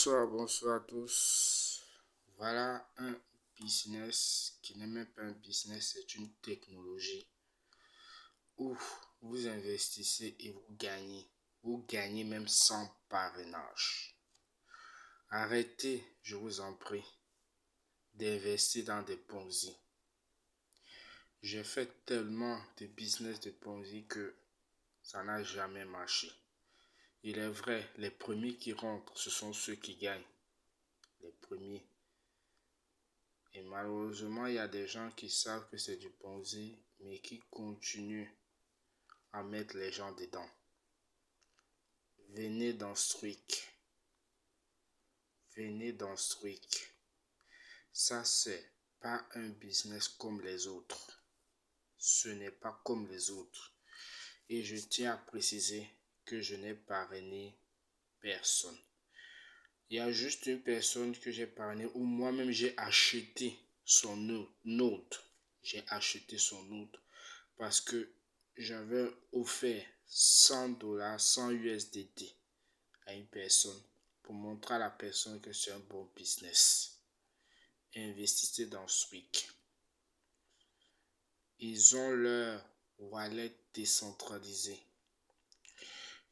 Bonsoir à tous. Voilà un business qui n'est même pas un business, c'est une technologie où vous investissez et vous gagnez. Vous gagnez même sans parrainage. Arrêtez, je vous en prie, d'investir dans des Ponzi. J'ai fait tellement de business de Ponzi que ça n'a jamais marché. Il est vrai, les premiers qui rentrent, ce sont ceux qui gagnent. Les premiers. Et malheureusement, il y a des gens qui savent que c'est du Ponzi, mais qui continuent à mettre les gens dedans. Venez dans Strict. Venez dans Strict. Ça, c'est pas un business comme les autres. Ce n'est pas comme les autres. Et je tiens à préciser que je n'ai parrainé personne. Il y a juste une personne que j'ai parrainé où moi-même j'ai acheté son note. J'ai acheté son note parce que j'avais offert $100, 100 USDT à une personne pour montrer à la personne que c'est un bon business. Investissez dans Swick. Ils ont leur wallet décentralisé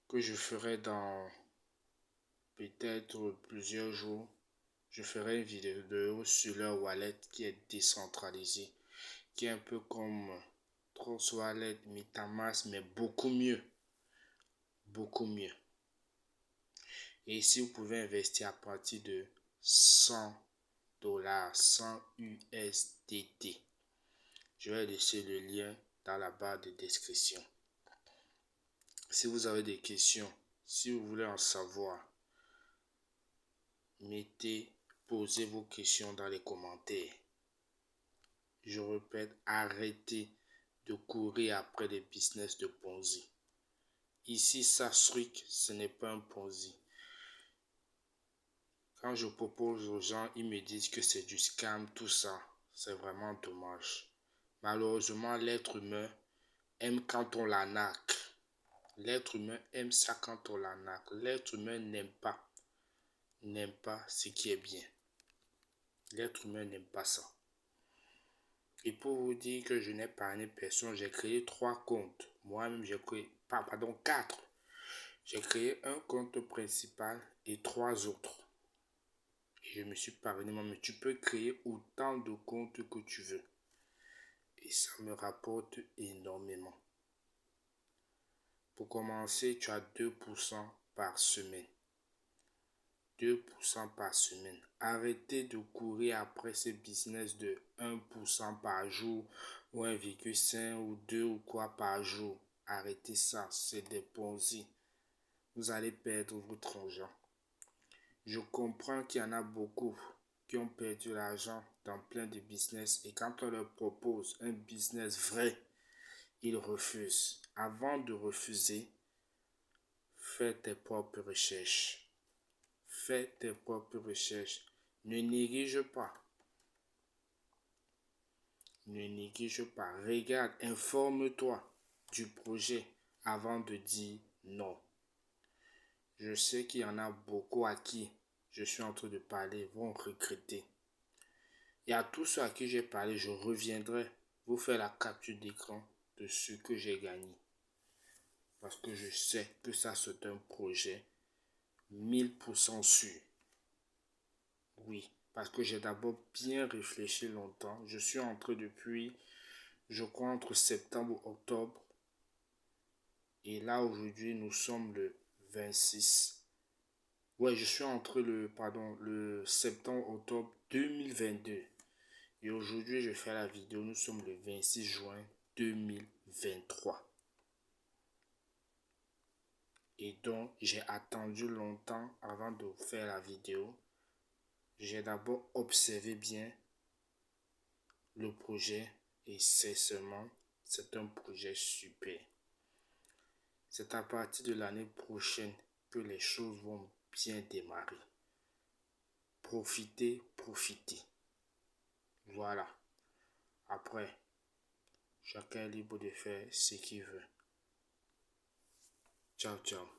que je ferai dans peut-être plusieurs jours. Je ferai une vidéo sur leur wallet qui est décentralisé, qui est un peu comme Trust Wallet, MetaMask, mais beaucoup mieux. Beaucoup mieux. Et ici, vous pouvez investir à partir de $100, 100 USDT. Je vais laisser le lien dans la barre de description. Si vous avez des questions, si vous voulez en savoir, posez vos questions dans les commentaires. Je répète, arrêtez de courir après les business de Ponzi. Ici, ça, ce n'est pas un Ponzi. Quand je propose aux gens, ils me disent que c'est du scam, tout ça. C'est vraiment dommage. Malheureusement, l'être humain aime quand on l'arnaque. L'être humain aime ça quand on l'arnaque. L'être humain n'aime pas ce qui est bien. L'être humain n'aime pas ça. Et pour vous dire que je n'ai pas parrainé personne, j'ai créé 3 comptes. Moi-même, j'ai créé, 4. J'ai créé un compte principal et 3 autres. Et je me suis parrainé moi-même. Tu peux créer autant de comptes que tu veux. Et ça me rapporte énormément. Pour commencer, tu as 2% par semaine. 2% par semaine. Arrêtez de courir après ces business de 1% par jour ou 1,5 ou 2 ou quoi par jour. Arrêtez ça, c'est des Ponzi. Vous allez perdre votre argent. Je comprends qu'il y en a beaucoup qui ont perdu l'argent dans plein de business et quand on leur propose un business vrai, ils refusent. Avant de refuser, fais tes propres recherches. Fais tes propres recherches. Ne néglige pas. Ne néglige pas. Regarde, informe-toi du projet avant de dire non. Je sais qu'il y en a beaucoup à qui je suis en train de parler vont regretter. Et à tous ceux à qui j'ai parlé, je reviendrai vous faire la capture d'écran de ce que j'ai gagné. Parce que je sais que ça c'est un projet 1000% sûr. Oui, parce que j'ai d'abord bien réfléchi longtemps. Je suis entré depuis, je crois, entre septembre et octobre. Et là, aujourd'hui, nous sommes le 26. Ouais, je suis entré le septembre-octobre 2022. Et aujourd'hui, je fais la vidéo. Nous sommes le 26 juin 2023. Et donc, j'ai attendu longtemps avant de faire la vidéo. J'ai d'abord observé bien le projet et sincèrement, c'est un projet super. C'est à partir de l'année prochaine que les choses vont bien démarrer. Profitez, profitez. Voilà. Après, chacun est libre de faire ce qu'il veut. Ciao, ciao.